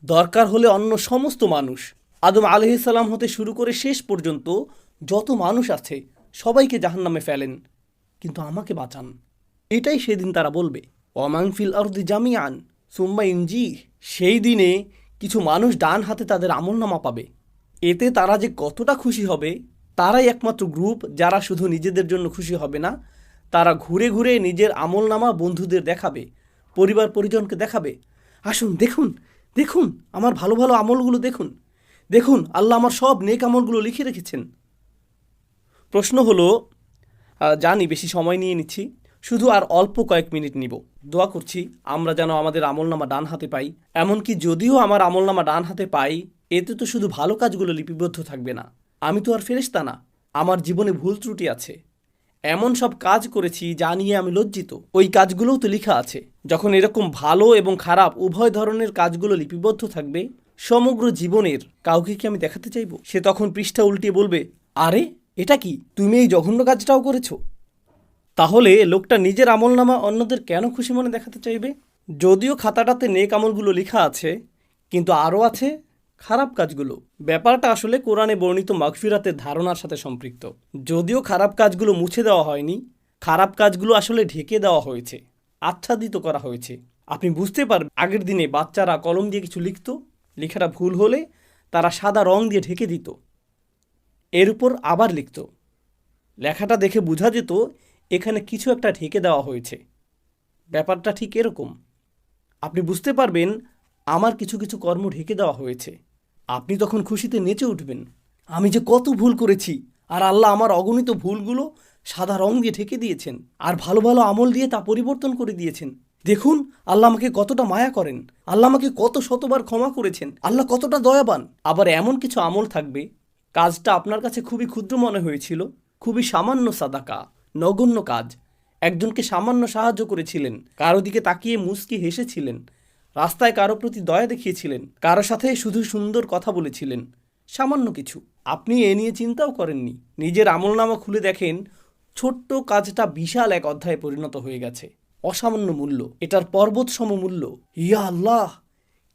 S1: দরকার হলে অন্য সমস্ত মানুষ, আদম আলাইহিস সালাম হতে শুরু করে শেষ পর্যন্ত যত মানুষ আছে সবাইকে জাহান্নামে ফেলেন, কিন্তু আমাকে বাঁচান। এটাই সেদিন তারা বলবে। অমান ফিল আরদি জামিআন সুম্মা ইনজিহ। সেই দিনে কিছু মানুষ ডান হাতে তাদের আমলনামা পাবে। এতে তারা যে কতটা খুশি হবে, তারাই একমাত্র গ্রুপ যারা শুধু নিজেদের জন্য খুশি হবে না, তারা ঘুরে ঘুরে নিজের আমলনামা বন্ধুদের দেখাবে, পরিবার পরিজনকে দেখাবে। আসুন দেখুন, দেখুন আমার ভালো ভালো আমলগুলো দেখুন, দেখুন আল্লাহ আমার সব নেক আমলগুলো লিখে রেখেছেন। প্রশ্ন হলো, জানি বেশি সময় নিয়ে নিচ্ছি, শুধু আর অল্প কয়েক মিনিট নিব। দোয়া করছি আমরা যেন আমাদের আমলনামা ডান হাতে পাই। এমনকি যদিও আমার আমলনামা ডান হাতে পাই, এতে তো শুধু ভালো কাজগুলো লিপিবদ্ধ থাকবে না। আমি তো আর ফেরেশতা না, আমার জীবনে ভুল ত্রুটি আছে, এমন সব কাজ করেছি যা নিয়ে আমি লজ্জিত, ওই কাজগুলোও তো লেখা আছে। যখন এরকম ভালো এবং খারাপ উভয় ধরনের কাজগুলো লিপিবদ্ধ থাকবে সমগ্র জীবনের, কাউকে কি আমি দেখাতে চাইব? সে তখন পৃষ্ঠা উল্টিয়ে বলবে, আরে এটা কি, তুমি এই জঘন্য কাজটাও করেছো? তাহলে লোকটা নিজের আমলনামা অন্যদের কেন খুশি মনে দেখাতে চাইবে? যদিও খাতাটাতে নেক আমলগুলো লেখা আছে, কিন্তু আরও আছে খারাপ কাজগুলো। ব্যাপারটা আসলে কোরআনে বর্ণিত মাগফিরাতের ধারণার সাথে সম্পৃক্ত। যদিও খারাপ কাজগুলো মুছে দেওয়া হয়নি, খারাপ কাজগুলো আসলে ঢেকে দেওয়া হয়েছে, আচ্ছাদিত করা হয়েছে। আপনি বুঝতে পারবেন, আগের দিনে বাচ্চারা কলম দিয়ে কিছু লিখত, লেখাটা ভুল হলে তারা সাদা রং দিয়ে ঢেকে দিত, এর উপর আবার লিখত। লেখাটা দেখে বোঝা যেত এখানে কিছু একটা ঢেকে দেওয়া হয়েছে। ব্যাপারটা ঠিক এরকম। আপনি বুঝতে পারবেন আমার কিছু কিছু কর্ম ঢেকে দেওয়া হয়েছে। আপনি তখন খুশিতে নেচে উঠবেন, আমি যে কত ভুল করেছি, আর আল্লাহ আমার অগণিত ভুলগুলো সাদা রং দিয়ে ঢেকে দিয়েছেন, আর ভালো ভালো আমল দিয়ে তা পরিবর্তন করে দিয়েছেন। দেখুন আল্লাহ আমাকে কতটা মায়া করেন, আল্লাহ আমাকে কত শতবার ক্ষমা করেছেন, আল্লাহ কতটা দয়াবান। আবার এমন কিছু আমল থাকবে, কাজটা আপনার কাছে খুবই ক্ষুদ্র মনে হয়েছিল, খুবই সামান্য সাদাকা, নগণ্য কাজ, একজনকে সামান্য সাহায্য করেছিলেন, কারো দিকে তাকিয়ে মুচকি হেসেছিলেন, রাস্তায় কারো প্রতি দয়া দেখিয়েছিলেন, কারো সাথে শুধু সুন্দর কথা বলেছিলেন, সামান্য কিছু। আপনি এ নিয়ে চিন্তাও করেননি। নিজের আমলনামা খুলে দেখেন ছোট্ট কাজটা বিশাল এক অধ্যায়ে পরিণত হয়ে গেছে। অসামান্য মূল্য, এটার পর্বত সম মূল্য। ইয়া আল্লাহ,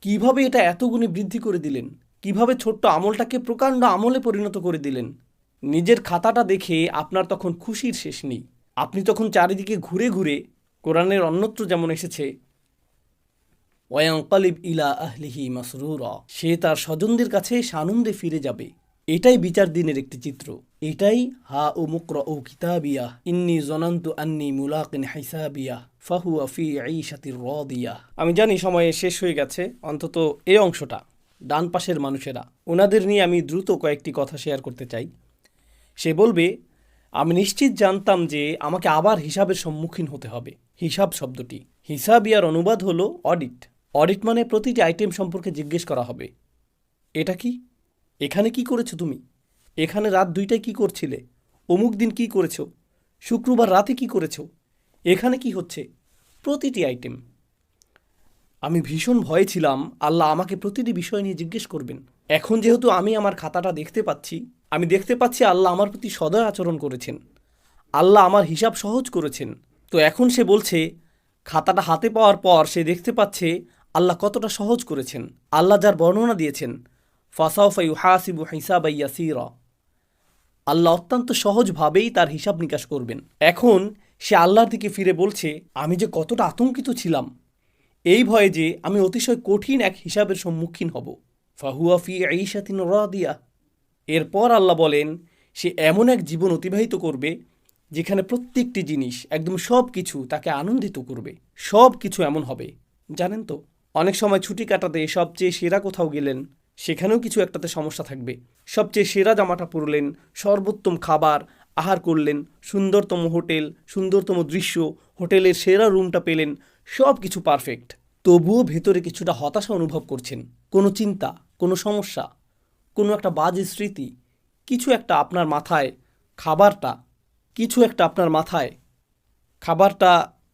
S1: কিভাবে এটা এত গুণে বৃদ্ধি করে দিলেন, কিভাবে ছোট্ট আমলটাকে প্রকাণ্ড আমলে পরিণত করে দিলেন। নিজের খাতাটা দেখে আপনার তখন খুশির শেষ নেই। আপনি তখন চারিদিকে ঘুরে ঘুরে, কোরআনের অন্যত্র যেমন এসেছে, ওয়ায়ানকালিব ইলা আহলিহি মাসরুরা, সে তার স্বজনদের কাছে সানন্দে ফিরে যাবে। এটাই বিচার দিনের একটি চিত্র। এটাই হা ও মুকরা ও কিতাবিয়া ইন্নি জনান্তু আন্নি মুলাকিন হিসাবিয়া ফাহুয়া ফি ঈশাতির রাদিয়া। আমি জানি সময় শেষ হয়ে গেছে, অন্তত এই অংশটা। ডান পাশের মানুষেরা, ওনাদের নিয়ে আমি দ্রুত কয়েকটি কথা শেয়ার করতে চাই। সে বলবে, আমি নিশ্চিত জানতাম যে আমাকে আবার হিসাবের সম্মুখীন হতে হবে। হিসাব শব্দটি, হিসাবিয়ার অনুবাদ হলো অডিট। অডিট মানে প্রতিটি আইটেম সম্পর্কে জিজ্ঞেস করা হবে। এটা কি? এখানে কি করেছো তুমি? এখানে রাত 2টায় কি করছিলে? অমুক দিন কি করেছো? শুক্রবার রাতে কি করেছো? এখানে কি হচ্ছে? প্রতিটি আইটেম। আমি ভীষণ ভয়ে ছিলাম আল্লাহ আমাকে প্রতিটি বিষয় নিয়ে জিজ্ঞেস করবেন। এখন যেহেতু আমি আমার খাতাটা দেখতে পাচ্ছি, আমি দেখতে পাচ্ছি আল্লাহ আমার প্রতি সদয় আচরণ করেছেন, আল্লাহ আমার হিসাব সহজ করেছেন। তো এখন সে বলছে, খাতাটা হাতে পাওয়ার পর সে দেখতে পাচ্ছে আল্লাহ কতটা সহজ করেছেন। আল্লাহ যার বর্ণনা দিয়েছেন, ফাসাউফা ইউহাসিবু হিসাবান ইয়াসীরা, আল্লাহ অত্যন্ত সহজভাবেই তার হিসাব নিকাশ করবেন। এখন সে আল্লাহর দিকে ফিরে বলছে, আমি যে কতটা আতঙ্কিত ছিলাম, এই ভয়ে যে আমি অতিশয় কঠিন এক হিসাবের সম্মুখীন হব। ফাহুয়া ফি ঈশাতিন রাদিয়া। এরপর আল্লাহ বলেন, সে এমন এক জীবন অতিবাহিত করবে যেখানে প্রত্যেকটি জিনিস, একদম সব কিছু তাকে আনন্দিত করবে। সব কিছু এমন হবে, জানেন তো, অনেক সময় ছুটি কাটাতে সবচেয়ে সেরা কোথাও গেলেন, সেখানেও কিছু একটাতে সমস্যা থাকবে। সবচেয়ে সেরা জামাটা পরলেন, সর্বোত্তম খাবার আহার করলেন, সুন্দরতম হোটেল, সুন্দরতম দৃশ্য, হোটেলের সেরা রুমটা পেলেন, সব কিছু পারফেক্ট, তবুও ভেতরে কিছুটা হতাশা অনুভব করছেন। কোনো চিন্তা, কোনো সমস্যা, কোনো একটা বাজে স্মৃতি, কিছু একটা আপনার মাথায়, খাবারটা, কিছু একটা আপনার মাথায়, খাবারটা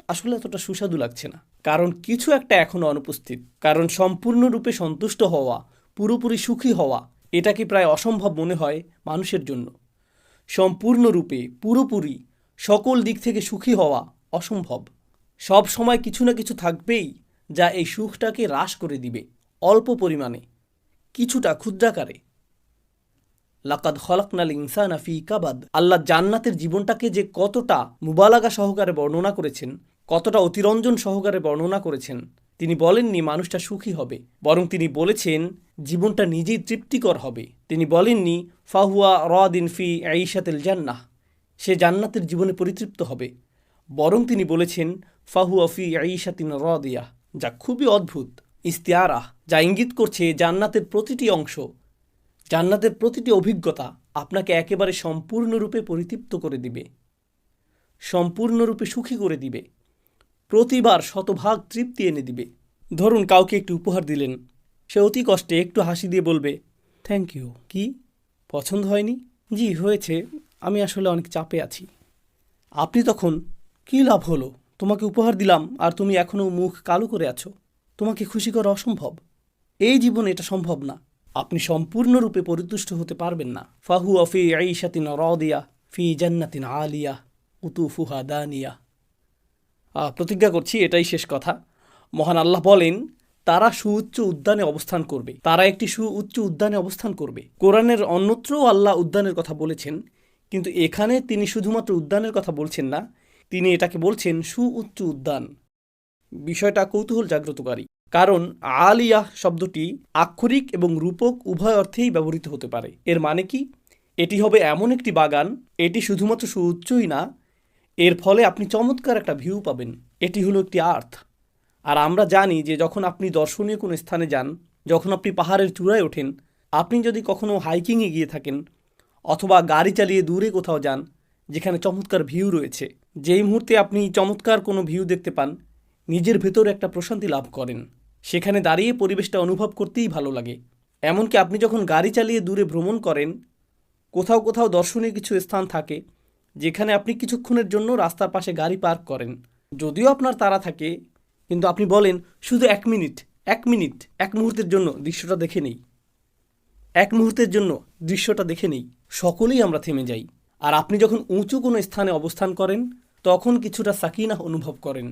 S1: আসলে এতটা সুস্বাদু লাগছে না, কারণ কিছু একটা এখনও অনুপস্থিত। কারণ সম্পূর্ণরূপে সন্তুষ্ট হওয়া, পুরোপুরি সুখী হওয়া, এটা কি প্রায় অসম্ভব মনে হয় মানুষের জন্য। সম্পূর্ণরূপে, পুরোপুরি, সকল দিক থেকে সুখী হওয়া অসম্ভব। সব সময় কিছু না কিছু থাকবেই যা এই সুখটাকে হ্রাস করে দিবে, অল্প পরিমাণে, কিছুটা ক্ষুদ্রাকারে। লাকাদ খলাকনাল ইনসানা ফি কাবাদ। আল্লাহ জান্নাতের জীবনটাকে যে কতটা মুবালাগা সহকারে বর্ণনা করেছেন, কতটা অতিরঞ্জন সহকারে বর্ণনা করেছেন। তিনি বলেননি মানুষটা সুখী হবে, বরং তিনি বলেছেন জীবনটা নিজেই তৃপ্তিকর হবে। তিনি বলেননি ফাহুয়া রাদিন ফি ঈশাতিল জান্নাহ, সে জান্নাতের জীবনে পরিতৃপ্ত হবে, বরং তিনি বলেছেন ফাহুয়া ফি ঈশাতিন রাদিয়াহ, যা খুবই অদ্ভুত ইস্তিআরা, যা ইঙ্গিত করছে জান্নাতের প্রতিটি অংশ, জান্নাতের প্রতিটি অভিজ্ঞতা আপনাকে একেবারে সম্পূর্ণরূপে পরিতৃপ্ত করে দিবে, সম্পূর্ণরূপে সুখী করে দিবে, প্রতিবার শতভাগ তৃপ্তি এনে দিবে। ধরুন কাউকে একটু উপহার দিলেন, সে অতি কষ্টে একটু হাসি দিয়ে বলবে থ্যাংক ইউ। কি, পছন্দ হয়নি? জি হয়েছে, আমি আসলে অনেক চাপে আছি। আপনি তখন, কী লাভ হলো, তোমাকে উপহার দিলাম আর তুমি এখনও মুখ কালো করে আছো, তোমাকে খুশি করা অসম্ভব, এই জীবনে এটা সম্ভব না, আপনি সম্পূর্ণরূপে পরিতুষ্ট হতে পারবেন না। ফাহুয়া ফি ঈশাতিন রাদিয়া ফি জান্নাতিন আলিয়া কুতুফুহা দানিয়া। প্রতিজ্ঞা করছি এটাই শেষ কথা। মহান আল্লাহ বলেন, তারা সুউচ্চ উদ্যানে অবস্থান করবে, তারা একটি সুউচ্চ উদ্যানে অবস্থান করবে। কোরআনের অন্যত্রও আল্লাহ উদ্যানের কথা বলেছেন, কিন্তু এখানে তিনি শুধুমাত্র উদ্যানের কথা বলছেন না, তিনি এটাকে বলছেন সুউচ্চ উদ্যান। বিষয়টা কৌতূহল জাগ্রতকারী, কারণ আলিয়াহ শব্দটি আক্ষরিক এবং রূপক উভয় অর্থেই ব্যবহৃত হতে পারে। এর মানে কি? এটি হবে এমন একটি বাগান, এটি শুধুমাত্র সুউচ্চই না, এর ফলে আপনি চমৎকার একটা ভিউ পাবেন। এটি হলো একটি আর্থ। আর আমরা জানি যে যখন আপনি দর্শনীয় কোনো স্থানে যান, যখন আপনি পাহাড়ের চূড়ায় ওঠেন, আপনি যদি কখনও হাইকিংয়ে গিয়ে থাকেন অথবা গাড়ি চালিয়ে দূরে কোথাও যান যেখানে চমৎকার ভিউ রয়েছে, যেই মুহূর্তে আপনি চমৎকার কোনো ভিউ দেখতে পান, নিজের ভেতরে একটা প্রশান্তি লাভ করেন। সেখানে দাঁড়িয়ে পরিবেশটা অনুভব করতেই ভালো লাগে। এমনকি আপনি যখন গাড়ি চালিয়ে দূরে ভ্রমণ করেন, কোথাও কোথাও দর্শনীয় কিছু স্থান থাকে যেখানে আপনি কিছুক্ষণের জন্য রাস্তার পাশে গাড়ি পার্ক করেন। যদিও আপনার তাড়া থাকে, কিন্তু আপনি বলেন শুধু 1 মিনিট, 1 মিনিট, 1 মুহূর্তের জন্য দৃশ্যটা দেখে নেই, 1 মুহূর্তের জন্য দৃশ্যটা দেখে নেই। সকলেই আমরা থেমে যাই। আর আপনি যখন উঁচু কোনো স্থানে অবস্থান করেন তখন কিছুটা সাকিনাহ অনুভব করেন।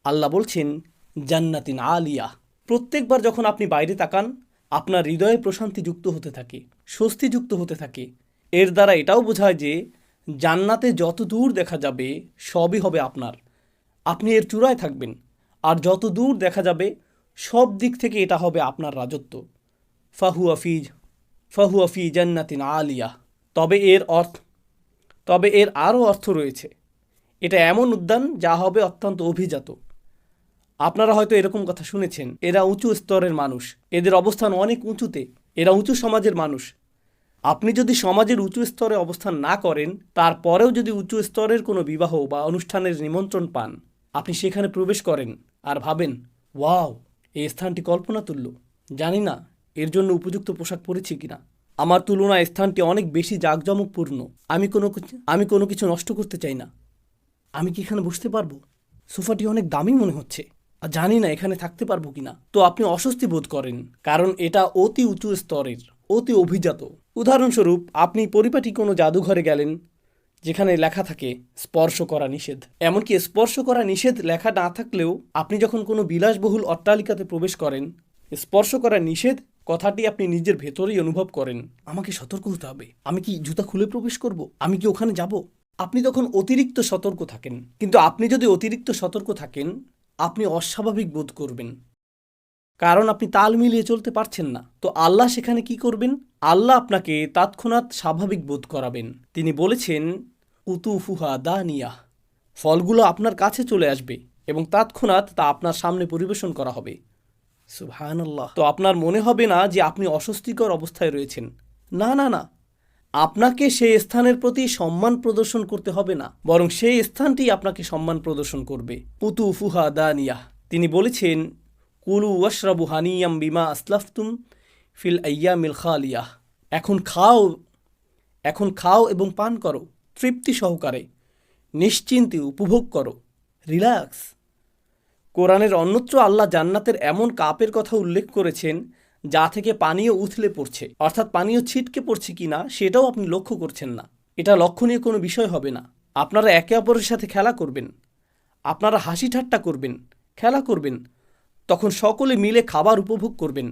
S1: আল্লাহ বলছেন জান্নাতিন আলিয়া। প্রত্যেকবার যখন আপনি বাইরে তাকান আপনার হৃদয়ে প্রশান্তি যুক্ত হতে থাকে, স্বস্তি যুক্ত হতে থাকে। এর দ্বারা এটাও বোঝায় যে জান্নাতে যত দূর দেখা যাবে সবই হবে আপনার, আপনি এর চূড়ায় থাকবেন। আর যত দূর দেখা যাবে সব দিক থেকে এটা হবে আপনার রাজত্ব। ফাহুয়া ফি জান্নাতিন আলিয়া। তবে এর আরও অর্থ রয়েছে। এটা এমন উদ্যান যা হবে অত্যন্ত অভিজাত। আপনারা হয়তো এরকম কথা শুনেছেন, এরা উঁচু স্তরের মানুষ, এদের অবস্থান অনেক উঁচুতে, এরা উঁচু সমাজের মানুষ। আপনি যদি সমাজের উঁচু স্তরে অবস্থান না করেন, তারপরেও যদি উঁচু স্তরের কোনো বিবাহ বা অনুষ্ঠানের নিমন্ত্রণ পান, আপনি সেখানে প্রবেশ করেন আর ভাবেন, ওয়াও, এই স্থানটি কল্পনাতুল্য, জানি না এর জন্য উপযুক্ত পোশাক পরেছি কিনা, আমার তুলনায় স্থানটি অনেক বেশি জাঁকজমকপূর্ণ, আমি কোনো কিছু নষ্ট করতে চাই না, আমি কি এখানে বসতে পারবো, সোফাটি অনেক দামি মনে হচ্ছে, আর জানি না এখানে থাকতে পারবো কিনা। তো আপনি অস্বস্তি বোধ করেন, কারণ এটা অতি উঁচু স্তরের, অতি অভিজাত। উদাহরণস্বরূপ আপনি পরিপাটি কোনো জাদুঘরে গেলেন যেখানে লেখা থাকে স্পর্শ করা নিষেধ। এমনকি স্পর্শ করা নিষেধ লেখা না থাকলেও আপনি যখন কোনো বিলাসবহুল অট্টালিকাতে প্রবেশ করেন, স্পর্শ করা নিষেধ কথাটি আপনি নিজের ভেতরেই অনুভব করেন। আমাকে সতর্ক হতে হবে, আমি কি জুতা খুলে প্রবেশ করব, আমি কি ওখানে যাব। আপনি তখন অতিরিক্ত সতর্ক থাকেন। কিন্তু আপনি যদি অতিরিক্ত সতর্ক থাকেন, আপনি অস্বাভাবিক বোধ করবেন, কারণ আপনি তাল মিলিয়ে চলতে পারছেন না। তো আল্লাহ সেখানে কি করবেন? আল্লাহ আপনাকে তৎক্ষণাৎ স্বাভাবিক বোধ করাবেন। তিনি বলেছেন কুতুফুহা দানিয়াহ, ফলগুলো আপনার কাছে চলে আসবে এবং তৎক্ষণাৎ তা আপনার সামনে পরিবেশন করা হবে। সুবহানাল্লাহ। তো আপনার মনে হবে না যে আপনি অস্বস্তিকর অবস্থায় রয়েছেন। না না না, আপনাকে সেই স্থানের প্রতি সম্মান প্রদর্শন করতে হবে না, বরং সেই স্থানটি আপনাকে সম্মান প্রদর্শন করবে। কুতুফুহা দানিয়াহ। তিনি বলেছেন কুলু ওয়াশরাবু হানিয়াম বিমা আসলাফতুম ফিল আইয়ামিল খালিয়াহ। এখন খাও এবং পান করো তৃপ্তি সহকারে, নিশ্চিন্তে উপভোগ করো, রিল্যাক্স। কোরআনের অন্যত্র আল্লাহ জান্নাতের এমন কাপের কথা উল্লেখ করেছেন যা থেকে পানীয় উথলে পড়ছে, অর্থাৎ পানীয় ছিটকে পড়ছে কিনা সেটাও আপনি লক্ষ্য করছেন না। এটা লক্ষণীয় কোনো বিষয় হবে না। আপনারা একে অপরের সাথে খেলা করবেন, আপনারা হাসি ঠাট্টা করবেন, খেলা করবেন, তখন সকলে মিলে খাবার উপভোগ করবেন,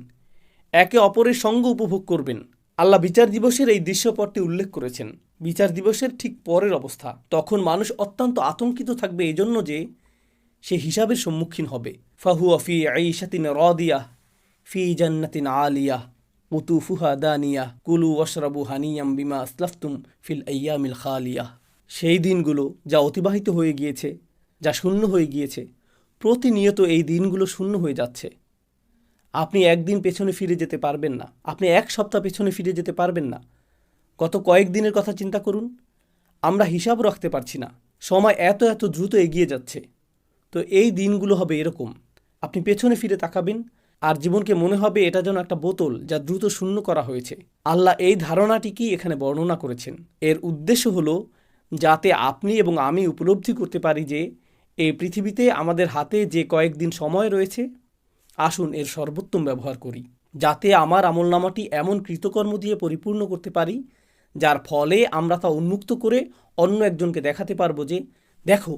S1: একে অপরের সঙ্গ উপভোগ করবেন। আল্লাহ বিচার দিবসের এই দৃশ্যপটটি উল্লেখ করেছেন। বিচার দিবসের ঠিক পরের অবস্থা, তখন মানুষ অত্যন্ত আতঙ্কিত থাকবে এই জন্য যে সে হিসাবের সম্মুখীন হবে। ফাহুয়া ফি আইশাতিন রাদিয়াহ ফি জান্নাতিন আলিয়াহ কুতুফুহা দানিয়াহ কুলু ওয়াশরাবু হানিয়াম বিমা আসলাফতুম ফিল আইয়ামিল খালিয়াহ। সেই দিনগুলো যা অতিবাহিত হয়ে গিয়েছে, যা শূন্য হয়ে গিয়েছে, প্রতিনিয়ত এই দিনগুলো শূন্য হয়ে যাচ্ছে। আপনি একদিন পেছনে ফিরে যেতে পারবেন না, আপনি এক সপ্তাহ পেছনে ফিরে যেতে পারবেন না। গত কয়েকদিনের কথা চিন্তা করুন, আমরা হিসাব রাখতে পারছি না, সময় এত এত দ্রুত এগিয়ে যাচ্ছে। তো এই দিনগুলো হবে এরকম, আপনি পেছনে ফিরে তাকাবেন আর জীবনকে মনে হবে এটা যেন একটা বোতল যা দ্রুত শূন্য করা হয়েছে। আল্লাহ এই ধারণাটিকেই এখানে বর্ণনা করেছেন। এর উদ্দেশ্য হলো যাতে আপনি এবং আমি উপলব্ধি করতে পারি যে এই পৃথিবীতে আমাদের হাতে যে কয়েকদিন সময় রয়েছে, আসুন এর সর্বোত্তম ব্যবহার করি, যাতে আমার আমলনামাটি এমন কৃতকর্ম দিয়ে পরিপূর্ণ করতে পারি যার ফলে আমরা তা উন্মুক্ত করে অন্য একজনকে দেখাতে পারবো যে দেখো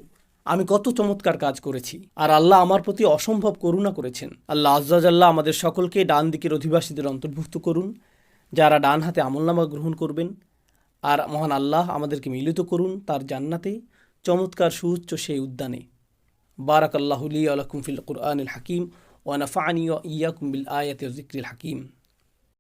S1: আমি কত চমৎকার কাজ করেছি। আর আল্লাহ আমার প্রতি অসম্ভব করুণা করেছেন। আল্লাহ আজ্জা জাল্লাহ আমাদের সকলকে ডান দিকের অধিবাসীদের অন্তর্ভুক্ত করুন, যারা ডান হাতে আমলনামা গ্রহণ করবেন। আর মহান আল্লাহ আমাদেরকে মিলিত করুন তার জান্নাতে, চমৎকার সুউচ্চ সেই উদ্যানে। বারাকাল্লাহু লি ওয়া লাকুম ফিল কুরআনিল হাকিম ওয়া নাফা'নি ওয়া ইয়্যাকুম বিল আয়াতি ওয়া যিকরিল হাকিম।